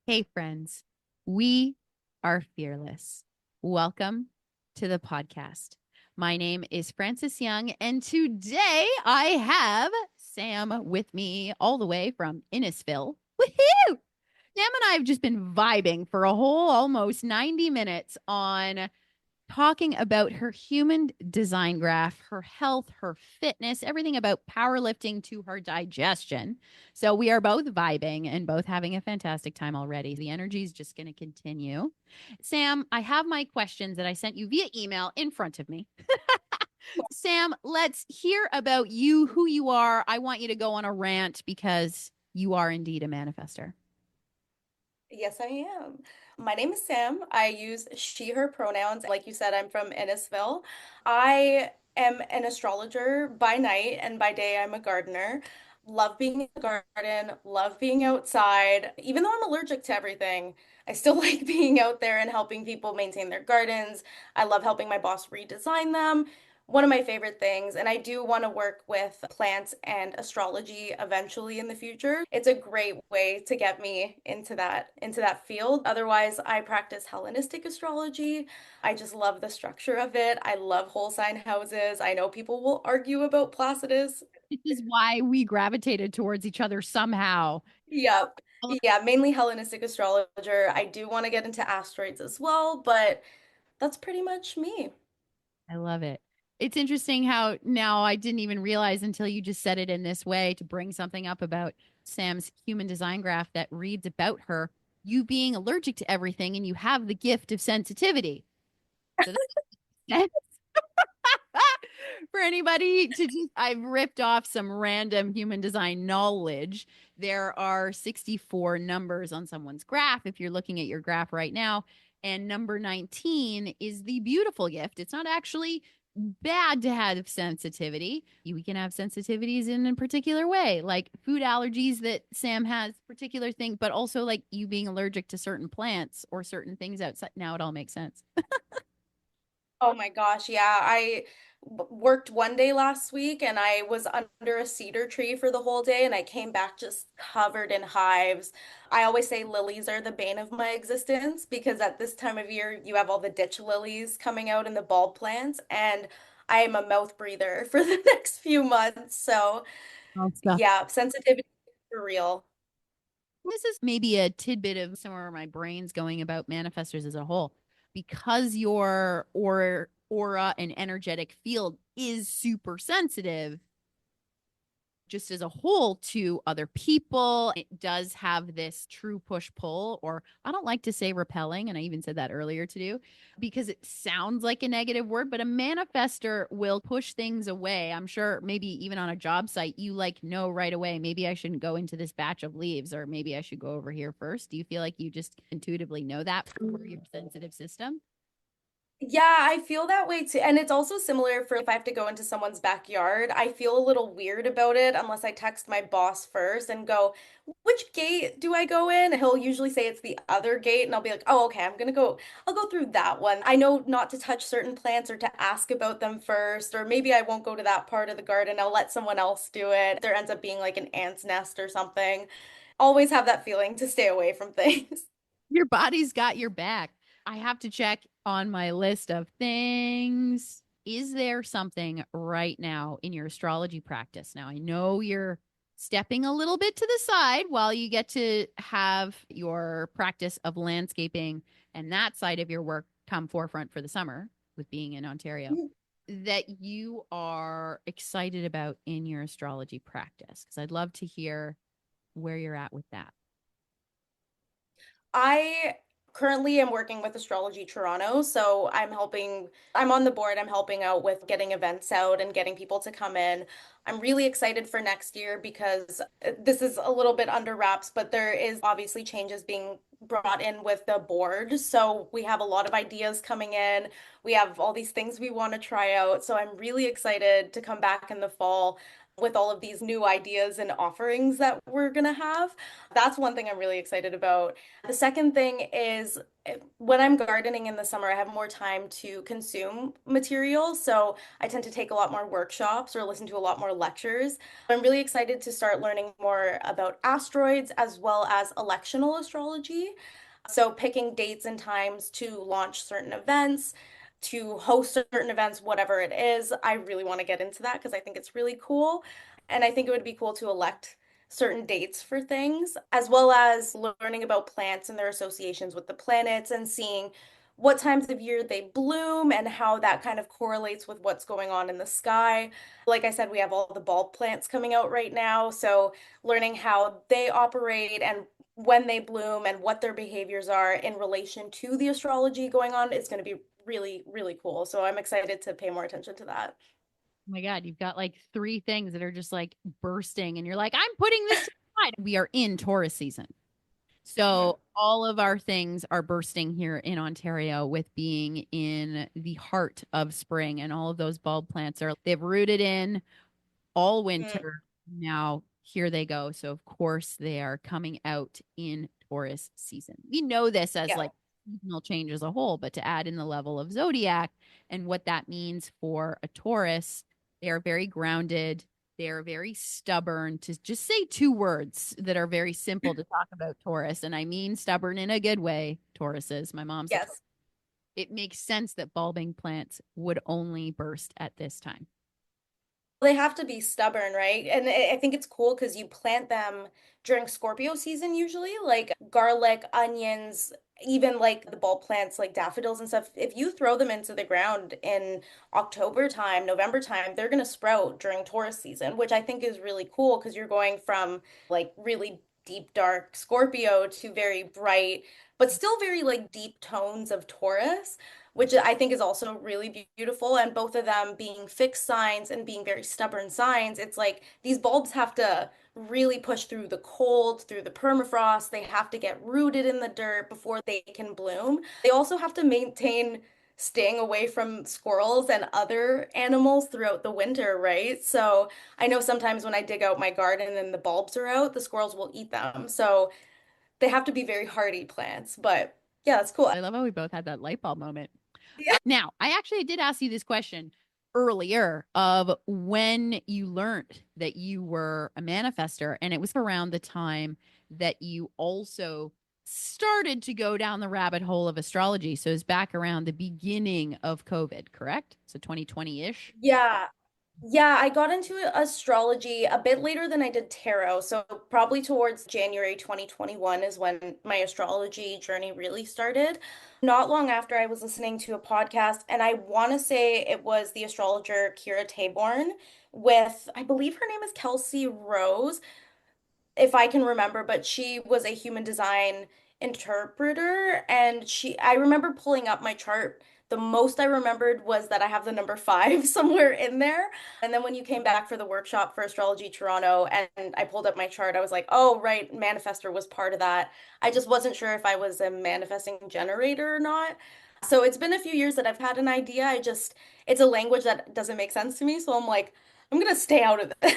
Hey, friends, we are fearless. Welcome to the podcast. My name is Frances Young, and today I have Sam with me all the way from Innisfil. Woohoo! Sam and I have just been vibing for a whole almost 90 minutes on talking about her human design graph, her health, her fitness, everything about powerlifting to her digestion. So we are both vibing and both having a fantastic time already. The energy is just going to continue. Sam, I have my questions that I sent you via email in front of me. Sam, let's hear about you, who you are. I want you to go on a rant because you are indeed a manifester. Yes, I am. My name is Sam. I use she, her pronouns. Like you said, I'm from Innisfil. I am an astrologer by night, and by day, I'm a gardener. Love being in the garden, love being outside. Even though I'm allergic to everything, I still like being out there and helping people maintain their gardens. I love helping my boss redesign them. One of my favorite things, and I do want to work with plants and astrology eventually in the future. It's a great way to get me into that field. Otherwise, I practice Hellenistic astrology. I just love the structure of it. I love whole sign houses. I know people will argue about Placidus. This is why we gravitated towards each other somehow. Yep. Yeah, mainly Hellenistic astrologer. I do want to get into asteroids as well, but that's pretty much me. I love it. It's interesting how now I didn't even realize until you just said it in this way to bring something up about Sam's human design graph that reads about her, you being allergic to everything and you have the gift of sensitivity. So that's for anybody to just, I've ripped off some random human design knowledge. There are 64 numbers on someone's graph if you're looking at your graph right now. And number 19 is the beautiful gift. It's not actually bad to have sensitivity. We can have sensitivities in a particular way, like food allergies that Sam has, particular thing, but also like you being allergic to certain plants or certain things outside. Now it all makes sense. Oh my gosh, yeah. Worked one day last week and I was under a cedar tree for the whole day and I came back just covered in hives. I always say lilies are the bane of my existence because at this time of year you have all the ditch lilies coming out in the bulb plants and I am a mouth breather for the next few months. So, Oh, stuff. yeah, sensitivity for real. This is maybe a tidbit of somewhere my brain's going about manifestors as a whole. Because your aura and energetic field is super sensitive, just as a whole to other people. It does have this true push pull, or I don't like to say repelling, and I even said that earlier to do because it sounds like a negative word, but a manifester will push things away. I'm sure maybe even on a job site, you like know right away, maybe I shouldn't go into this batch of leaves, or maybe I should go over here first. Do you feel like you just intuitively know that for your sensitive system? Yeah, I feel that way too. And it's also similar for if I have to go into someone's backyard. I feel a little weird about it unless I text my boss first and go, which gate do I go in? He'll usually say it's the other gate, and I'll be like, oh, okay, I'll go through that one. I know not to touch certain plants or to ask about them first, or maybe I won't go to that part of the garden. I'll let someone else do it. There ends up being like an ant's nest or something. Always have that feeling to stay away from things. Your body's got your back. I have to check on my list of things. Is there something right now in your astrology practice? Now, I know you're stepping a little bit to the side while you get to have your practice of landscaping and that side of your work come forefront for the summer with being in Ontario that you are excited about in your astrology practice. Because I'd love to hear where you're at with that. I currently am working with Astrology Toronto, so I'm on the board, I'm helping out with getting events out and getting people to come in. I'm really excited for next year because this is a little bit under wraps, but there is obviously changes being brought in with the board. So we have a lot of ideas coming in. We have all these things we want to try out. So I'm really excited to come back in the fall. with all of these new ideas and offerings that we're gonna have. That's one thing I'm really excited about. The second thing is when I'm gardening in the summer, I have more time to consume material. So I tend to take a lot more workshops or listen to a lot more lectures. I'm really excited to start learning more about asteroids as well as electional astrology. So picking dates and times to launch certain events, to host certain events, whatever it is. I really want to get into that because I think it's really cool. And I think it would be cool to elect certain dates for things, as well as learning about plants and their associations with the planets and seeing what times of year they bloom and how that kind of correlates with what's going on in the sky. Like I said, we have all the bulb plants coming out right now. So learning how they operate and when they bloom and what their behaviors are in relation to the astrology going on is going to be really, really cool. So I'm excited to pay more attention to that. Oh my God, you've got like three things that are just like bursting, and you're like, I'm putting this to the side. We are in Taurus season. Mhm. So all of our things are bursting here in Ontario with being in the heart of spring, and all of those bulb plants they've rooted in all Mm, winter. Now here they go. So of course they are coming out in Taurus season. We know this as yeah. like seasonal change as a whole, but to add in the level of zodiac and what that means for a Taurus, they are very grounded. They are very stubborn. To just say two words that are very simple to talk about Taurus, and I mean stubborn in a good way, Tauruses. My mom's a Taurus. Yes. It makes sense that bulbing plants would only burst at this time. They have to be stubborn, right? And I think it's cool because you plant them during Scorpio season usually, like garlic, onions, even like the bulb plants like daffodils and stuff. If you throw them into the ground in October time, November time, they're gonna sprout during Taurus season, which I think is really cool because you're going from like really deep dark Scorpio to very bright, but still very like deep tones of Taurus, which I think is also really beautiful. And both of them being fixed signs and being very stubborn signs, it's like these bulbs have to really push through the cold, through the permafrost. They have to get rooted in the dirt before they can bloom. They also have to maintain staying away from squirrels and other animals throughout the winter, right? So I know sometimes when I dig out my garden and the bulbs are out, the squirrels will eat them. So they have to be very hardy plants. But yeah, that's cool. I love how we both had that light bulb moment. Yeah. Now, I actually did ask you this question earlier of when you learned that you were a manifester, and it was around the time that you also started to go down the rabbit hole of astrology. So it's back around the beginning of COVID, correct? So 2020-ish. Yeah. Yeah, I got into astrology a bit later than I did tarot. So probably towards January 2021 is when my astrology journey really started. Not long after I was listening to a podcast, and I want to say it was the astrologer Kira Taborn with, I believe her name is Kelsey Rose, if I can remember, but she was a human design interpreter and I remember pulling up my chart. The most I remembered was that I have the number five somewhere in there. And then when you came back for the workshop for Astrology Toronto and I pulled up my chart, I was like, oh, right, Manifestor was part of that. I just wasn't sure if I was a manifesting generator or not. So it's been a few years that I've had an idea. It's a language that doesn't make sense to me. So I'm like, I'm gonna stay out of it.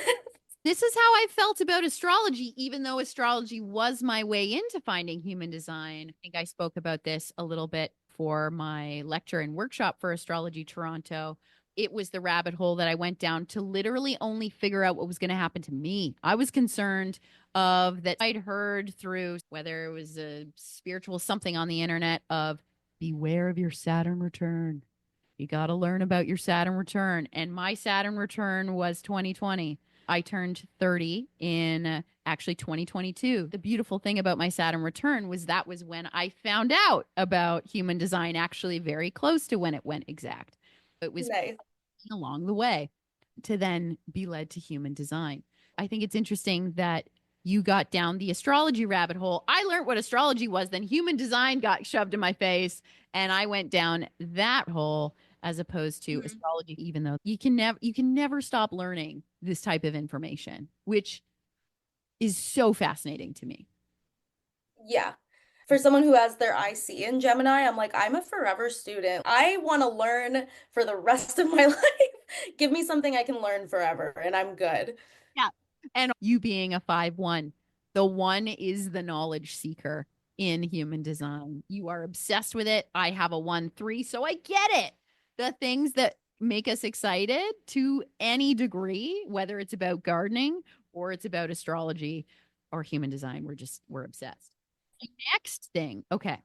This is how I felt about astrology, even though astrology was my way into finding human design. I think I spoke about this a little bit for my lecture and workshop for Astrology Toronto. It was the rabbit hole that I went down to literally only figure out what was going to happen to me. I was concerned of that I'd heard through whether it was a spiritual something on the internet of beware of your Saturn return. You got to learn about your Saturn return. And my Saturn return was 2020. I turned 30 in actually 2022. The beautiful thing about my Saturn return was that was when I found out about human design, actually very close to when it went exact. It was Nice. along the way to then be led to human design. I think it's interesting that you got down the astrology rabbit hole. I learned what astrology was, then human design got shoved in my face, and I went down that hole as opposed to Mhm. astrology, even though you can never stop learning this type of information, which is so fascinating to me. Yeah. For someone who has their IC in Gemini, I'm like, I'm a forever student. I want to learn for the rest of my life. Give me something I can learn forever, and I'm good. And you being a 5-1, the one is the knowledge seeker in human design. You are obsessed with it. I have a 1-3, so I get it. The things that make us excited to any degree, whether it's about gardening or it's about astrology or human design, we're obsessed. Next thing, okay.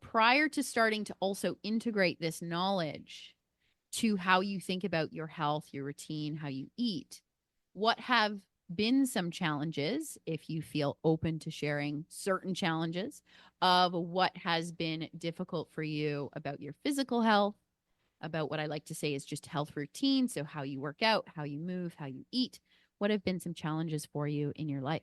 Prior to starting to also integrate this knowledge to how you think about your health, your routine, how you eat, what have been some challenges, if you feel open to sharing certain challenges, of what has been difficult for you about your physical health, about what I like to say is just health routine. So, how you work out, how you move, how you eat. What have been some challenges for you in your life?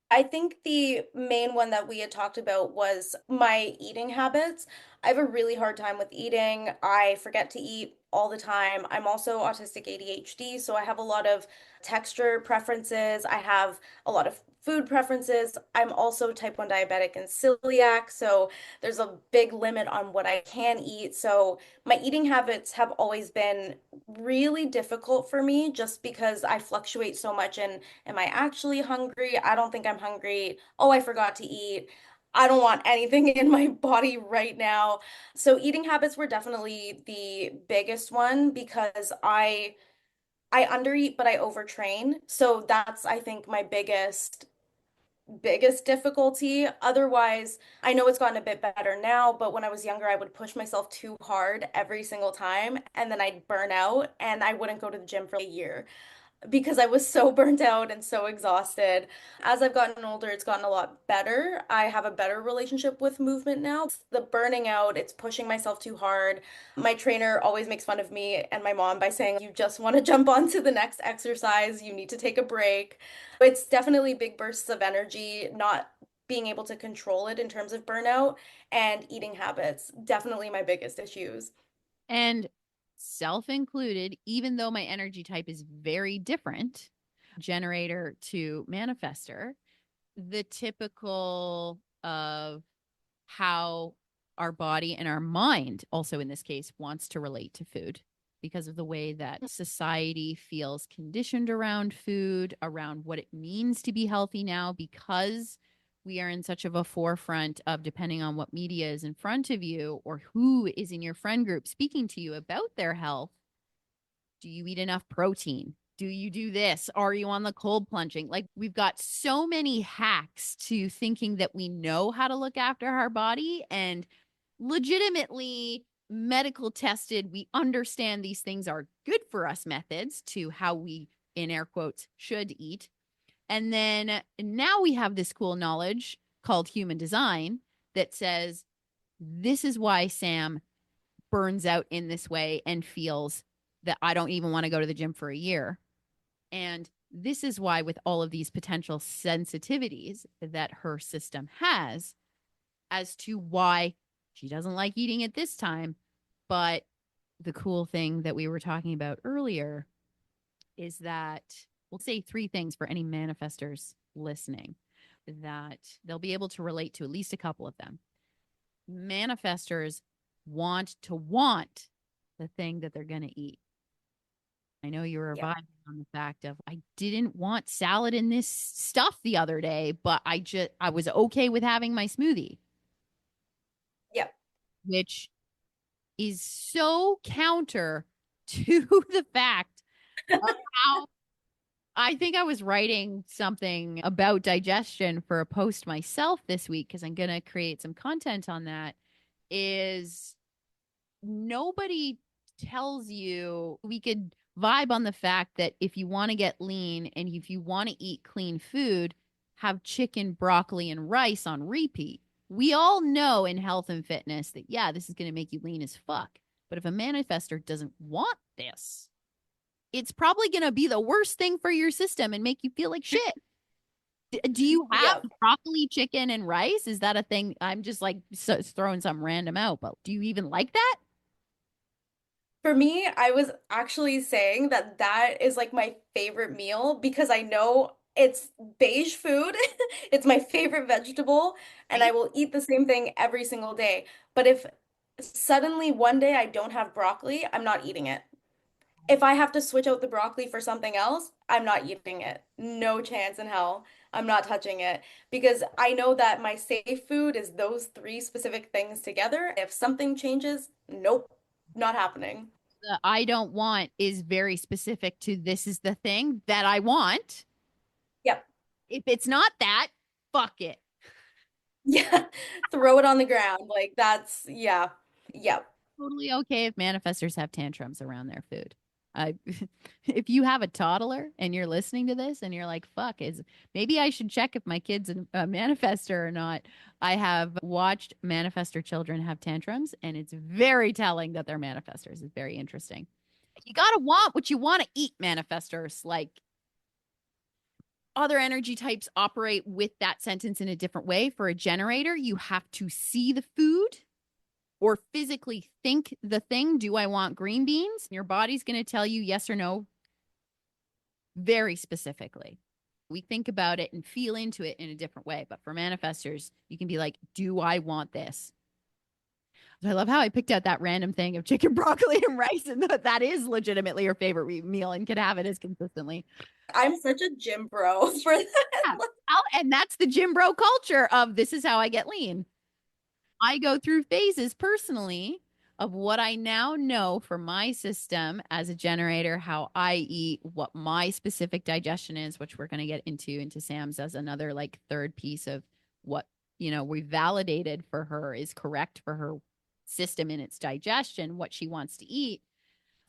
I think the main one that we had talked about was my eating habits. I have a really hard time with eating. I forget to eat all the time. I'm also autistic ADHD, so I have a lot of texture preferences. I have a lot of food preferences. I'm also type 1 diabetic and celiac, so there's a big limit on what I can eat. So my eating habits have always been really difficult for me just because I fluctuate so much in am I actually hungry? I don't think I'm hungry. Oh, I forgot to eat. I don't want anything in my body right now. So eating habits were definitely the biggest one because I undereat but I overtrain. So that's I think my biggest difficulty. Otherwise, I know it's gotten a bit better now, but when I was younger, I would push myself too hard every single time and then I'd burn out and I wouldn't go to the gym for a year because I was so burnt out and so exhausted. As I've gotten older, it's gotten a lot better. I have a better relationship with movement now. It's the burning out, it's pushing myself too hard. My trainer always makes fun of me and my mom by saying, you just want to jump on to the next exercise, you need to take a break. It's definitely big bursts of energy, not being able to control it in terms of burnout and eating habits. Definitely my biggest issues. And self included, even though my energy type is very different, generator to manifester, the typical of how our body and our mind, also in this case, wants to relate to food because of the way that society feels conditioned around food, around what it means to be healthy now, because we are in such of a forefront of depending on what media is in front of you or who is in your friend group speaking to you about their health. Do you eat enough protein? Do you do this? Are you on the cold plunging? Like, we've got so many hacks to thinking that we know how to look after our body, and legitimately medical tested, we understand these things are good for us methods to how we, in air quotes, should eat. And then now we have this cool knowledge called human design that says this is why Sam burns out in this way and feels that I don't even want to go to the gym for a year. And this is why, with all of these potential sensitivities that her system has, as to why she doesn't like eating at this time. But the cool thing that we were talking about earlier is that we'll say three things for any manifestors listening that they'll be able to relate to at least a couple of them. Manifestors want the thing that they're going to eat. I know you were Yep. vibing on the fact of I didn't want salad in this stuff the other day, but I was okay with having my smoothie, Yep. which is so counter to the fact of how I think I was writing something about digestion for a post myself this week because I'm going to create some content on that. Is nobody tells you we could vibe on the fact that if you want to get lean and if you want to eat clean food, have chicken, broccoli, and rice on repeat. We all know in health and fitness that, yeah, this is going to make you lean as fuck. But if a manifester doesn't want this, it's probably going to be the worst thing for your system and make you feel like shit. Do you have Yep. broccoli, chicken, and rice? Is that a thing? I'm just like throwing some random out, but do you even like that? For me, I was actually saying that that is like my favorite meal because I know it's beige food. It's my favorite vegetable, and I Right? will eat the same thing every single day. But if suddenly one day I don't have broccoli, I'm not eating it. If I have to switch out the broccoli for something else, I'm not eating it. No chance in hell. I'm not touching it because I know that my safe food is those three specific things together. If something changes, nope, not happening. The I don't want is very specific to this is the thing that I want. Yep. If it's not that, fuck it. Yeah. Throw it on the ground. Like that's, yeah. Yep. Totally okay if manifestors have tantrums around their food. I, if you have a toddler and you're listening to this and you're like, fuck, is maybe I should check if my kid's a manifester or not. I have watched manifester children have tantrums, and it's very telling that they're manifestors. It's very interesting. You got to want what you want to eat, manifestors. Like, other energy types operate with that sentence in a different way. For a generator, you have to see the food or physically think the thing. Do I want green beans? Your body's going to tell you yes or no very specifically. We think about it and feel into it in a different way. But for manifestors, you can be like, do I want this? I love how I picked out that random thing of chicken, broccoli, and rice, and that is legitimately your favorite meal and can have it as consistently. I'm such a gym bro for Yeah. that. And that's the gym bro culture of this is how I get lean. I go through phases personally of what I now know for my system as a generator, how I eat, what my specific digestion is, which we're going to get into Sam's as another like third piece of what, we validated for her is correct for her system in its digestion, what she wants to eat.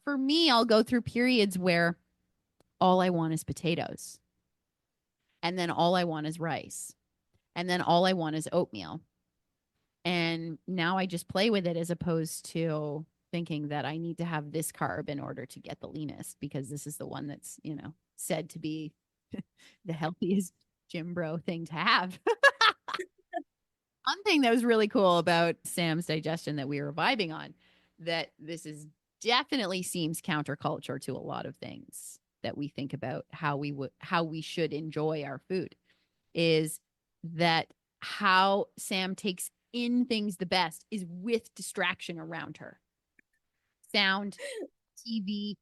For me, I'll go through periods where all I want is potatoes. And then all I want is rice. And then all I want is oatmeal. And now I just play with it as opposed to thinking that I need to have this carb in order to get the leanest because this is the one that's, said to be the healthiest gym bro thing to have. One thing that was really cool about Sam's digestion that we were vibing on, that this is definitely seems counterculture to a lot of things that we think about how we should enjoy our food, is that how Sam takes in things the best is with distraction around her. Sound, TV,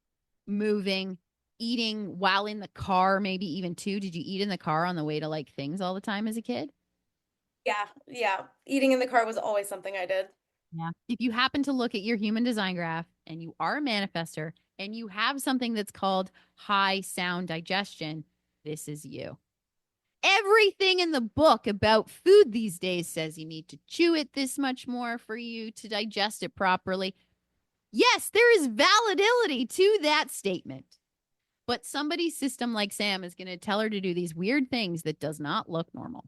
moving, eating while in the car, maybe even too. Did you eat in the car on the way to like things all the time as a kid? Yeah, yeah. Eating in the car was always something I did. Yeah. If you happen to look at your human design graph and you are a manifester and you have something that's called high sound digestion, this is you. Everything in the book about food these days says you need to chew it this much more for you to digest it properly. Yes, there is validity to that statement. But somebody's system like Sam is going to tell her to do these weird things that does not look normal.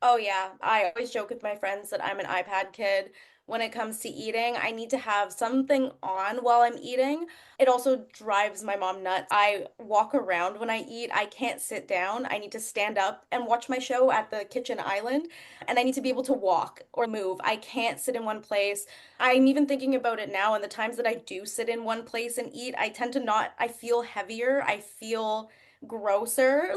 Oh yeah, I always joke with my friends that I'm an iPad kid. When it comes to eating, I need to have something on while I'm eating. It also drives my mom nuts. I walk around when I eat. I can't sit down. I need to stand up and watch my show at the kitchen island, and I need to be able to walk or move. I can't sit in one place. I'm even thinking about it now, and the times that I do sit in one place and eat, I tend to not, I feel heavier. I feel grosser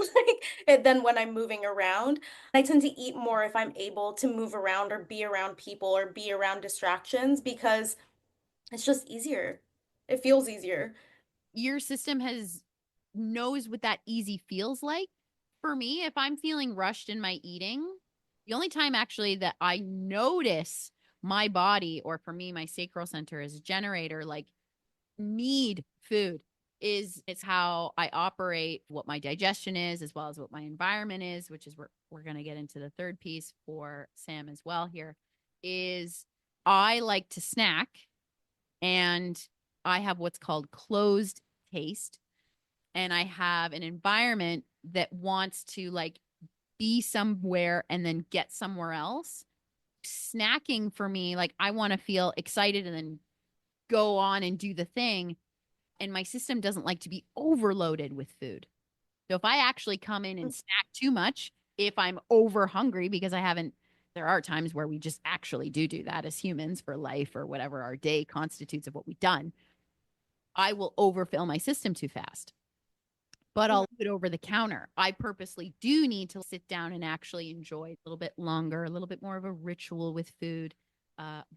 than when I'm moving around. I tend to eat more if I'm able to move around or be around people or be around distractions because it's just easier. It feels easier. Your system has knows what that easy feels like. For me, if I'm feeling rushed in my eating, the only time actually that I notice my body, or for me, my sacral center as a generator, like need food, is it's how I operate, what my digestion is, as well as what my environment is, which is where we're going to get into the third piece for Sam as well here, is I like to snack, and I have what's called closed taste, and I have an environment that wants to like be somewhere and then get somewhere else. Snacking for me, like I want to feel excited and then go on and do the thing. And my system doesn't like to be overloaded with food. So if I actually come in and snack too much, if I'm over hungry because I haven't, there are times where we just actually do that as humans for life or whatever our day constitutes of what we've done. I will overfill my system too fast, but I'll do it over the counter. I purposely do need to sit down and actually enjoy a little bit longer, a little bit more of a ritual with food.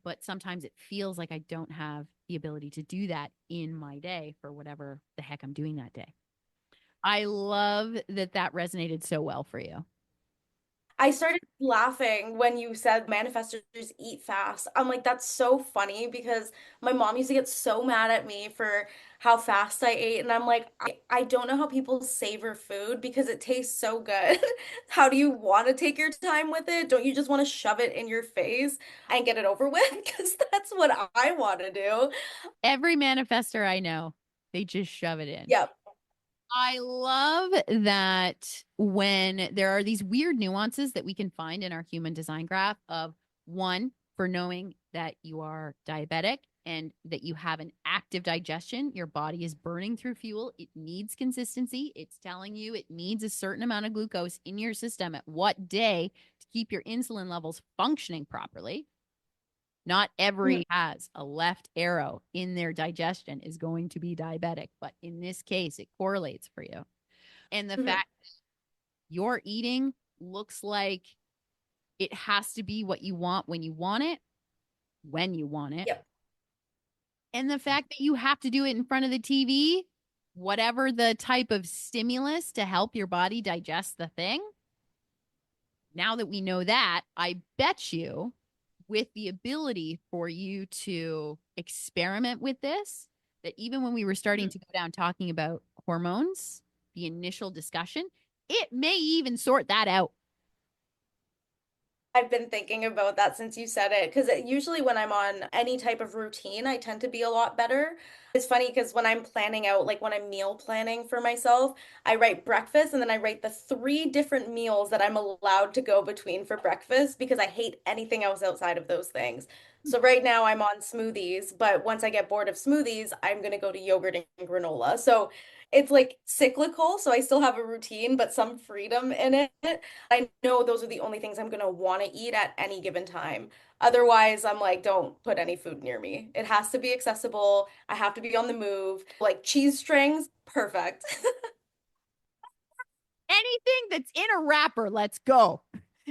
But sometimes it feels like I don't have the ability to do that in my day for whatever the heck I'm doing that day. I love that that resonated so well for you. I started laughing when you said manifestors eat fast. I'm like, that's so funny because my mom used to get so mad at me for how fast I ate. And I'm like, I don't know how people savor food because it tastes so good. How do you want to take your time with it? Don't you just want to shove it in your face and get it over with? Because that's what I want to do. Every manifester I know, they just shove it in. Yep. I love that when there are these weird nuances that we can find in our human design graph of one, for knowing that you are diabetic and that you have an active digestion, your body is burning through fuel. It needs consistency. It's telling you it needs a certain amount of glucose in your system at what day to keep your insulin levels functioning properly. Not Mhm. every has a left arrow in their digestion is going to be diabetic, but in this case, it correlates for you. And the Mhm. fact your eating looks like it has to be what you want when you want it, when you want it. Yep. And the fact that you have to do it in front of the TV, whatever the type of stimulus to help your body digest the thing. Now that we know that, I bet you with the ability for you to experiment with this, that even when we were starting Mhm. to go down talking about hormones, the initial discussion, it may even sort that out. I've been thinking about that since you said it, because usually when I'm on any type of routine, I tend to be a lot better. It's funny because when I'm planning out, like when I'm meal planning for myself, I write breakfast and then I write the three different meals that I'm allowed to go between for breakfast because I hate anything else outside of those things. So right now I'm on smoothies, but once I get bored of smoothies, I'm gonna go to yogurt and granola. So it's like cyclical, so I still have a routine, but some freedom in it. I know those are the only things I'm gonna want to eat at any given time. Otherwise, I'm like, don't put any food near me. It has to be accessible. I have to be on the move. Like cheese strings, perfect. Anything that's in a wrapper, let's go.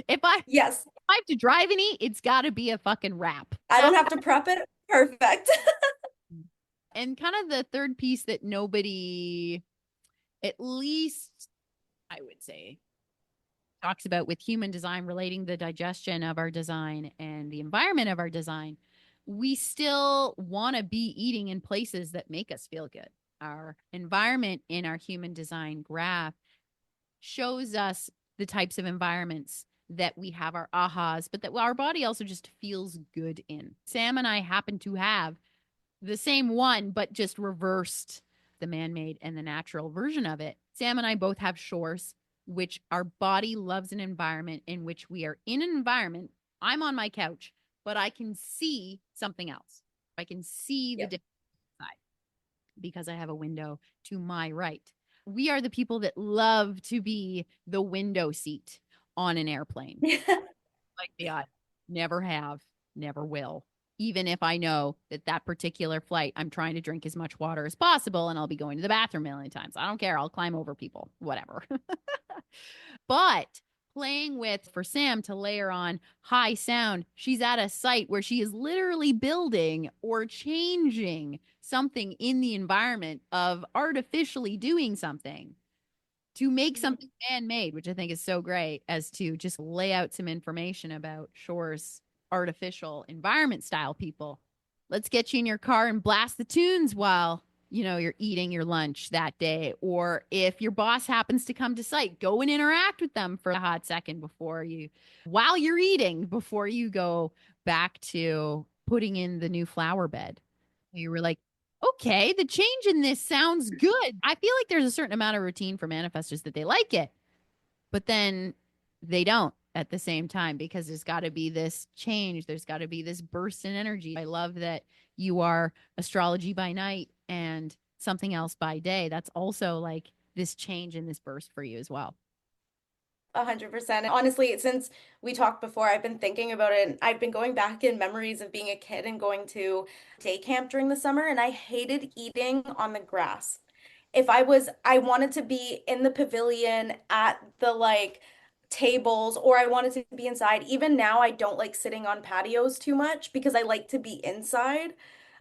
If Yes, I have to drive and eat, it's got to be a fucking wrap. I don't have to prep it. Perfect. And kind of the third piece that nobody, at least I would say, talks about with human design relating the digestion of our design and the environment of our design, we still want to be eating in places that make us feel good. Our environment in our human design graph shows us the types of environments that we have our ahas, but that our body also just feels good in. Sam and I happen to have the same one, but just reversed the man made and the natural version of it. Sam and I both have shores, which our body loves an environment in which we are in an environment. I'm on my couch, but I can see something else. I can see the Yep. different side because I have a window to my right. We are the people that love to be the window seat on an airplane. Like the I never have, never will. Even if I know that that particular flight, I'm trying to drink as much water as possible and I'll be going to the bathroom a million times. I don't care. I'll climb over people, whatever. But playing with for Sam to layer on high sound, she's at a site where she is literally building or changing something in the environment of artificially doing something to make Mhm. something man-made, which I think is so great, as to just lay out some information about Shore's artificial environment style people. Let's get you in your car and blast the tunes while you're eating your lunch that day. Or if your boss happens to come to site, go and interact with them for a hot second while you're eating, before you go back to putting in the new flower bed. You were like, okay, the change in this sounds good. I feel like there's a certain amount of routine for manifestors that they like it, but then they don't at the same time because there's got to be this change. There's got to be this burst in energy. I love that you are astrology by night and something else by day. That's also like this change in this burst for you as well. 100%. Honestly, since we talked before, I've been thinking about it and I've been going back in memories of being a kid and going to day camp during the summer, and I hated eating on the grass. I wanted to be in the pavilion at the like tables or I wanted to be inside. Even now, I don't like sitting on patios too much because I like to be inside.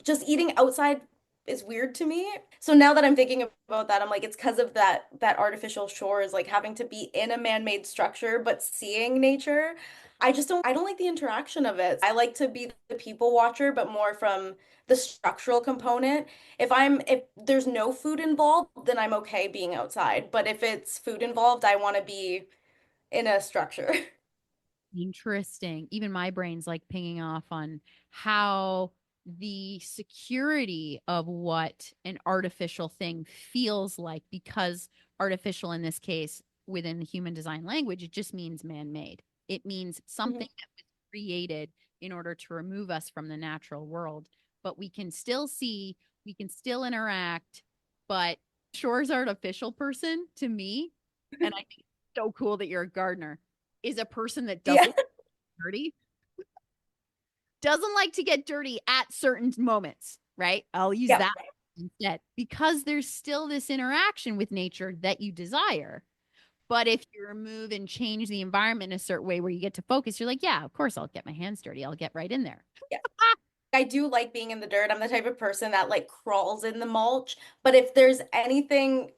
Just eating outside is weird to me. So now that I'm thinking about that, I'm like, it's because of that artificial shores, like having to be in a man-made structure, but seeing nature. I don't like the interaction of it. I like to be the people watcher, but more from the structural component. If there's no food involved, then I'm okay being outside. But if it's food involved, I want to be in a structure. Interesting. Even my brain's like pinging off on how the security of what an artificial thing feels like, because artificial in this case, within the human design language, it just means man made. It means something Mhm. that was created in order to remove us from the natural world. But we can still see, we can still interact, but Shore's artificial person to me, and I think it's so cool that you're a gardener, is a person that Yeah. doesn't dirty, doesn't like to get dirty at certain moments, right? I'll use Yeah. that instead, because there's still this interaction with nature that you desire. But if you remove and change the environment in a certain way where you get to focus, you're like, yeah, of course I'll get my hands dirty. I'll get right in there. Yeah. I do like being in the dirt. I'm the type of person that like crawls in the mulch. But if there's anything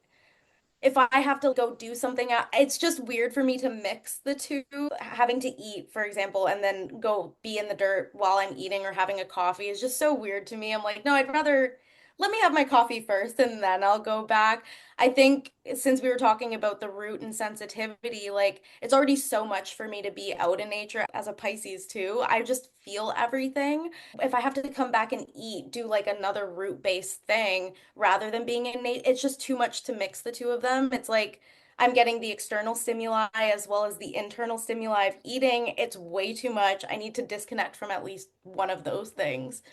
if I have to go do something, it's just weird for me to mix the two. Having to eat, for example, and then go be in the dirt while I'm eating or having a coffee is just so weird to me. I'm like, no, I'd rather let me have my coffee first and then I'll go back. I think since we were talking about the root and sensitivity, like it's already so much for me to be out in nature as a Pisces too. I just feel everything. If I have to come back and eat, do like another root-based thing rather than being innate, it's just too much to mix the two of them. It's like I'm getting the external stimuli as well as the internal stimuli of eating. It's way too much. I need to disconnect from at least one of those things.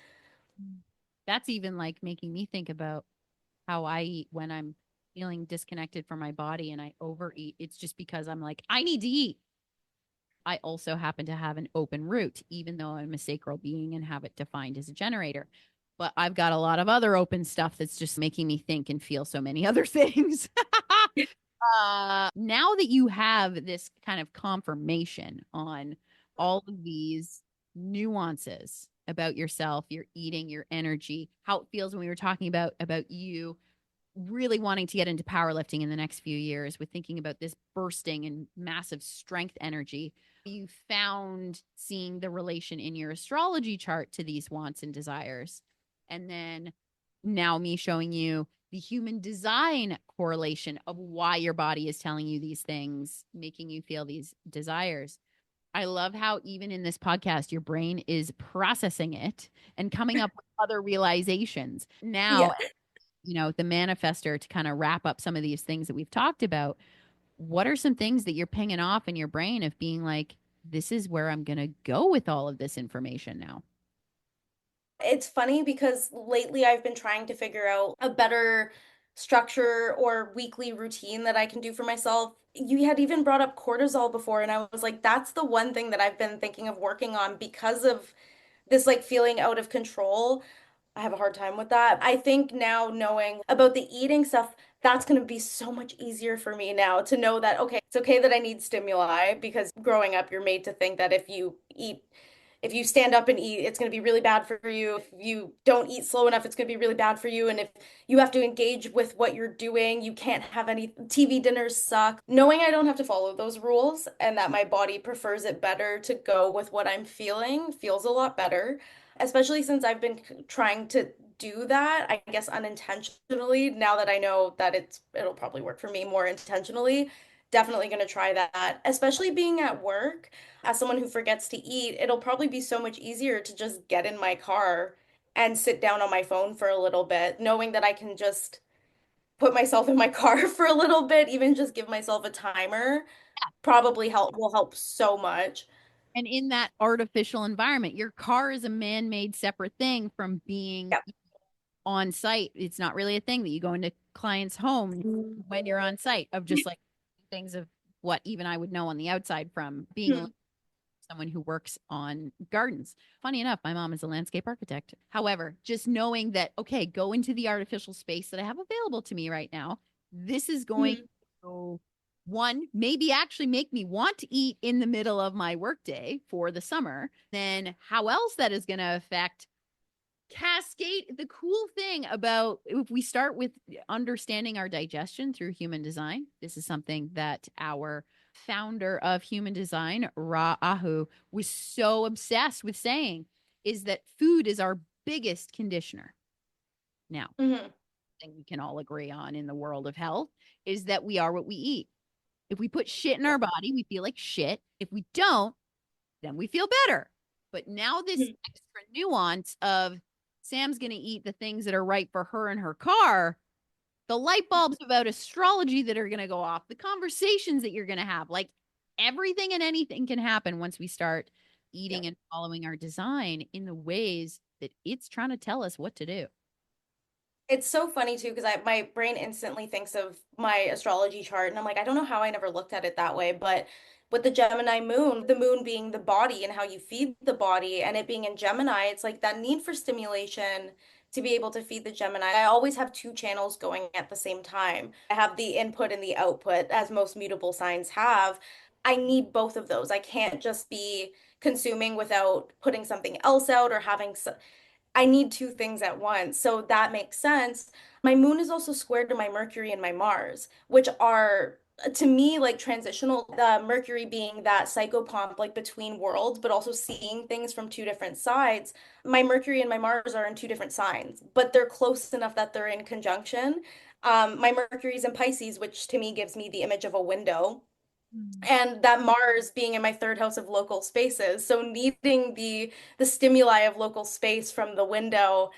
That's even like making me think about how I eat when I'm feeling disconnected from my body and I overeat. It's just because I'm like, I need to eat. I also happen to have an open root, even though I'm a sacral being and have it defined as a generator. But I've got a lot of other open stuff that's just making me think and feel so many other things. Now that you have this kind of confirmation on all of these nuances about yourself, your eating, your energy, how it feels when we were talking about you really wanting to get into powerlifting in the next few years with thinking about this bursting and massive strength energy, you found seeing the relation in your astrology chart to these wants and desires. And then now me showing you the human design correlation of why your body is telling you these things, making you feel these desires. I love how even in this podcast, your brain is processing it and coming up with other realizations. Now, Yeah. the manifestor, to kind of wrap up some of these things that we've talked about, what are some things that you're pinging off in your brain of being like, this is where I'm going to go with all of this information now? It's funny because lately I've been trying to figure out a better structure or weekly routine that I can do for myself. You had even brought up cortisol before, and I was like, that's the one thing that I've been thinking of working on because of this like feeling out of control. I have a hard time with that. I think now knowing about the eating stuff, that's going to be so much easier for me now to know that, okay, it's okay that I need stimuli because growing up, you're made to think that if you stand up and eat, it's going to be really bad for you. If you don't eat slow enough, it's going to be really bad for you. And if you have to engage with what you're doing, you can't have any TV dinners suck. Knowing I don't have to follow those rules and that my body prefers it better to go with what I'm feeling feels a lot better, especially since I've been trying to do that, I guess unintentionally. Now that I know that it'll probably work for me more intentionally, definitely going to try that, especially being at work as someone who forgets to eat, it'll probably be so much easier to just get in my car and sit down on my phone for a little bit, knowing that I can just put myself in my car for a little bit, even just give myself a timer, probably will help so much. And in that artificial environment, your car is a man made separate thing from being Yep. on site. It's not really a thing that you go into clients' home when you're on site, of just like things of what even I would know on the outside from being Mhm. someone who works on gardens. Funny enough, my mom is a landscape architect. However, just knowing that, okay, go into the artificial space that I have available to me right now. This is going Mhm. to one, maybe actually make me want to eat in the middle of my workday for the summer. Then how else that is going to affect cascade. The cool thing about if we start with understanding our digestion through human design, this is something that our founder of human design, Ra Ahu, was so obsessed with saying is that food is our biggest conditioner. Now, Hmm. thing we can all agree on in the world of health is that we are what we eat. If we put shit in our Yep. body, we feel like shit. If we don't, then we feel better. But now this Mhm. extra nuance of Sam's going to eat the things that are right for her and her car, the light bulbs about astrology that are going to go off, the conversations that you're going to have, like everything and anything can happen once we start eating Yep. and following our design in the ways that it's trying to tell us what to do. It's so funny too, because my brain instantly thinks of my astrology chart, and I'm like, I don't know how I never looked at it that way, but with the Gemini moon, the moon being the body and how you feed the body, and it being in Gemini, it's like that need for stimulation to be able to feed the Gemini. I always have two channels going at the same time. I have the input and the output, as most mutable signs have. I need both of those. I can't just be consuming without putting something else out or having I need two things at once. So that makes sense. My moon is also squared to my Mercury and my Mars, which are to me like transitional. The Mercury being that psychopomp like between worlds, but also seeing things from two different sides. My Mercury and my Mars are in two different signs, but they're close enough that they're in conjunction. My Mercury's in Pisces, which to me gives me the image of a window, Mm. and that Mars being in my third house of local spaces. So needing the stimuli of local space from the window.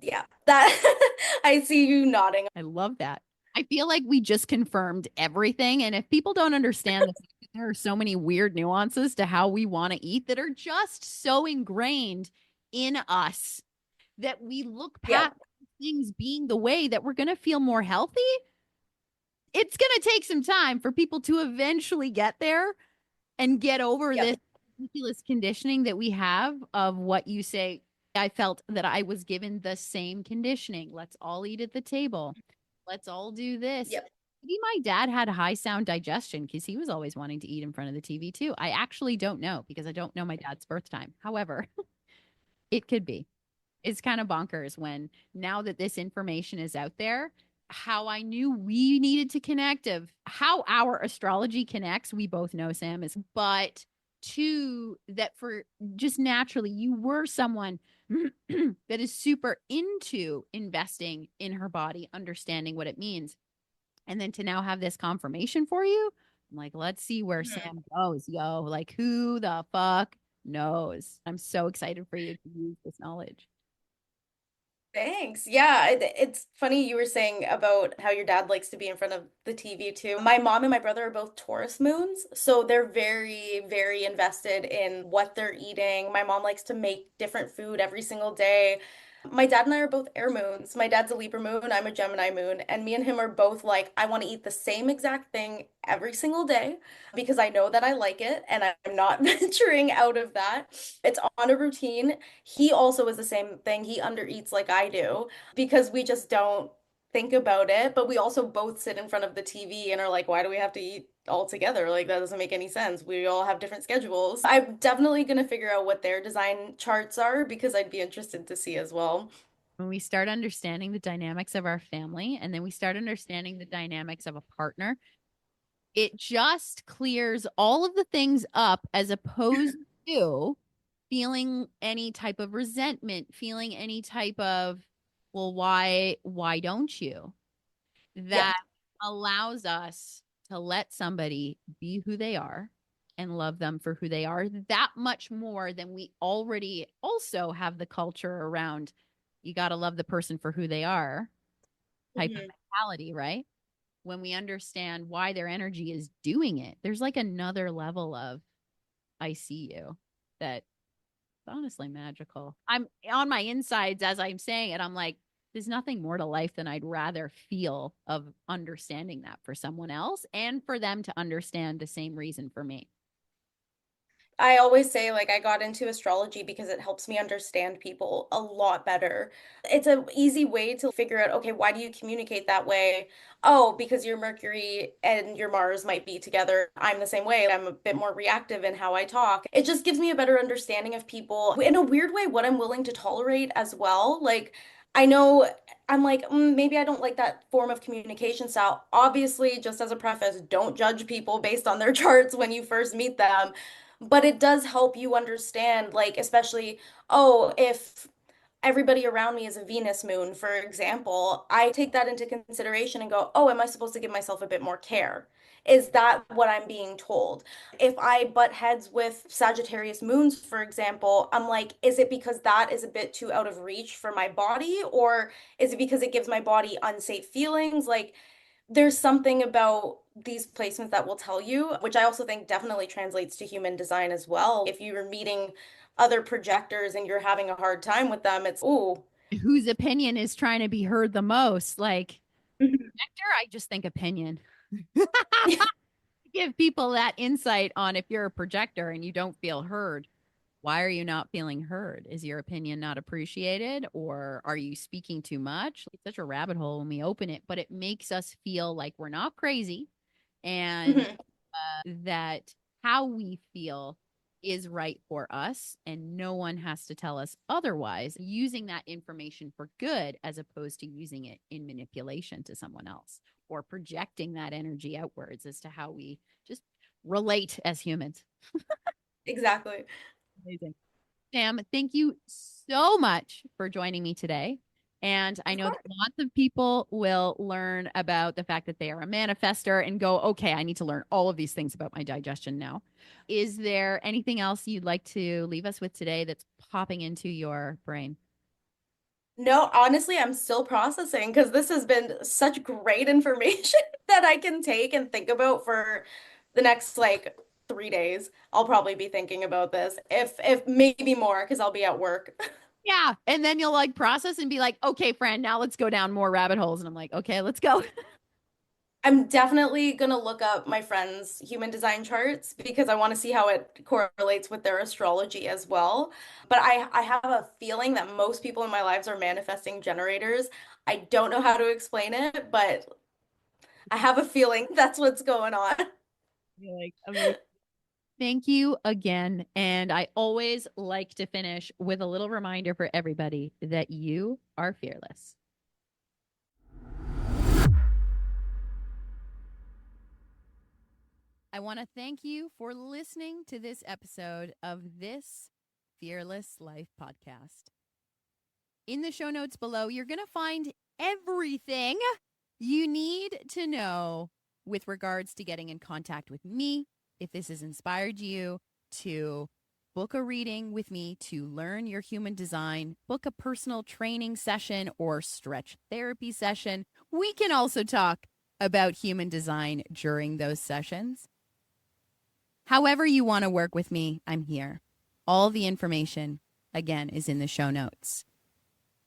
Yeah, that I see you nodding. I love that. I feel like we just confirmed everything. And if people don't understand the fact that there are so many weird nuances to how we want to eat that are just so ingrained in us that we look past Yep, things being the way that we're going to feel more healthy, it's going to take some time for people to eventually get there and get over yep, this ridiculous conditioning that we have of what you say. I felt that I was given the same conditioning. Let's all eat at the table. Let's all do this. yep. Maybe my dad had high sound digestion because he was always wanting to eat in front of the TV too. I actually don't know because I don't know my dad's birth time. However, it could be. It's kind of bonkers when now that this information is out there, how I knew we needed to connect of how our astrology connects. We both know Sam is, but two, that for just naturally, you were someone that is super into investing in her body, understanding what it means. And then to now have this confirmation for you, I'm like, let's see where Mhm. Sam goes, yo. Like, who the fuck knows? I'm so excited for you to use this knowledge. Thanks. Yeah, it's funny you were saying about how your dad likes to be in front of the TV too. My mom and my brother are both Taurus moons, so they're very, very invested in what they're eating. My mom likes to make different food every single day. My dad and I are both air moons. My dad's a Libra moon, I'm a Gemini moon, and me and him are both like, I want to eat the same exact thing every single day because I know that I like it and I'm not venturing out of that. It's on a routine. He also is the same thing. He undereats like I do because we just don't think about it. But we also both sit in front of the TV and are like, why do we have to eat all together? Like, that doesn't make any sense. We all have different schedules. I'm definitely going to figure out what their design charts are because I'd be interested to see as well. When we start understanding the dynamics of our family and then we start understanding the dynamics of a partner, it just clears all of the things up as opposed to feeling any type of resentment, feeling any type of, well, why don't you? That Yep. allows us to let somebody be who they are and love them for who they are that much more than we already also have the culture around you got to love the person for who they are type of Mhm. mentality, right? When we understand why their energy is doing it, there's like another level of I see you that honestly magical. I'm on my insides as I'm saying it. I'm like, there's nothing more to life than I'd rather feel of understanding that for someone else and for them to understand the same reason for me. I always say, like, I got into astrology because it helps me understand people a lot better. It's an easy way to figure out, okay, why do you communicate that way? Oh, because your Mercury and your Mars might be together. I'm the same way. I'm a bit more reactive in how I talk. It just gives me a better understanding of people. In a weird way, what I'm willing to tolerate as well. Like, I know I'm like, maybe I don't like that form of communication style. Obviously, just as a preface, don't judge people based on their charts when you first meet them. But it does help you understand, like, especially, oh, if everybody around me is a Venus moon, for example, I take that into consideration and go, oh, am I supposed to give myself a bit more care? Is that what I'm being told? If I butt heads with Sagittarius moons, for example, I'm like, is it because that is a bit too out of reach for my body? Or is it because it gives my body unsafe feelings? Like, there's something about these placements that will tell you, which I also think definitely translates to human design as well. If you're meeting other projectors and you're having a hard time with them, it's, ooh. Whose opinion is trying to be heard the most? Like, Mhm. Hector, I just think opinion. Give people that insight on if you're a projector and you don't feel heard. Why are you not feeling heard? Is your opinion not appreciated or are you speaking too much? It's such a rabbit hole when we open it, but it makes us feel like we're not crazy and Mhm. that how we feel is right for us and no one has to tell us otherwise, using that information for good as opposed to using it in manipulation to someone else or projecting that energy outwards as to how we just relate as humans. Exactly. Amazing. Sam, thank you so much for joining me today. And I Of know that course. lots of people will learn about the fact that they are a manifester and go, okay, I need to learn all of these things about my digestion now. Is there anything else you'd like to leave us with today that's popping into your brain? No, honestly, I'm still processing because this has been such great information that I can take and think about for the next like 3 days. I'll probably be thinking about this, if maybe more, because I'll be at work. Yeah. And then you'll like process and be like, okay, friend, now let's go down more rabbit holes. And I'm like, okay, let's go. I'm definitely gonna look up my friends' human design charts because I want to see how it correlates with their astrology as well. But I have a feeling that most people in my lives are manifesting generators. I don't know how to explain it, but I have a feeling that's what's going on. You're like, amazing. Thank you again. And I always like to finish with a little reminder for everybody that you are fearless. I want to thank you for listening to this episode of this Fearless Life podcast. In the show notes below, you're going to find everything you need to know with regards to getting in contact with me. If this has inspired you to book a reading with me to learn your human design, book a personal training session or stretch therapy session, we can also talk about human design during those sessions. However, you want to work with me, I'm here. All the information, again, is in the show notes.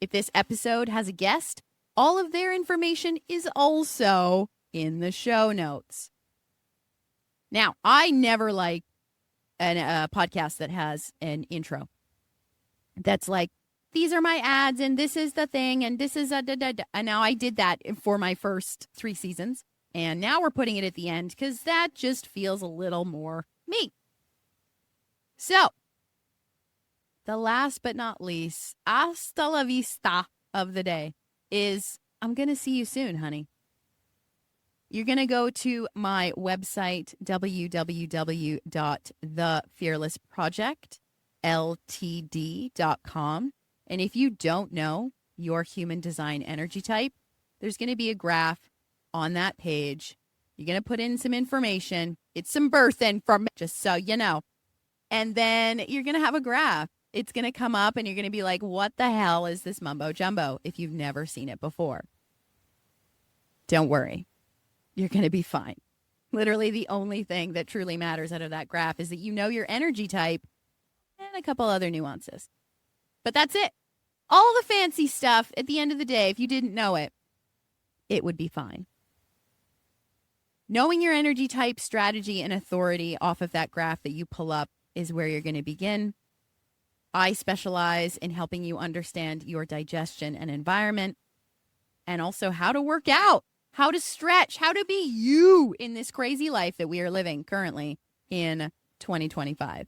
If this episode has a guest, all of their information is also in the show notes. Now, I never like a podcast that has an intro that's like, these are my ads and this is the thing and this is a da da da. And now I did that for my first 3 seasons. And now we're putting it at the end because that just feels a little more me. So, the last but not least, hasta la vista of the day is I'm going to see you soon, honey. You're going to go to my website, www.thefearlessprojectltd.com. And if you don't know your human design energy type, there's going to be a graph on that page. You're going to put in some information. It's some birth information, just so you know. And then you're going to have a graph. It's going to come up and you're going to be like, what the hell is this mumbo jumbo if you've never seen it before? Don't worry. You're going to be fine. Literally, the only thing that truly matters out of that graph is that you know your energy type and a couple other nuances. But that's it. All the fancy stuff at the end of the day, if you didn't know it, it would be fine. Knowing your energy type, strategy, and authority off of that graph that you pull up is where you're going to begin. I specialize in helping you understand your digestion and environment, and also how to work out, how to stretch, how to be you in this crazy life that we are living currently in 2025.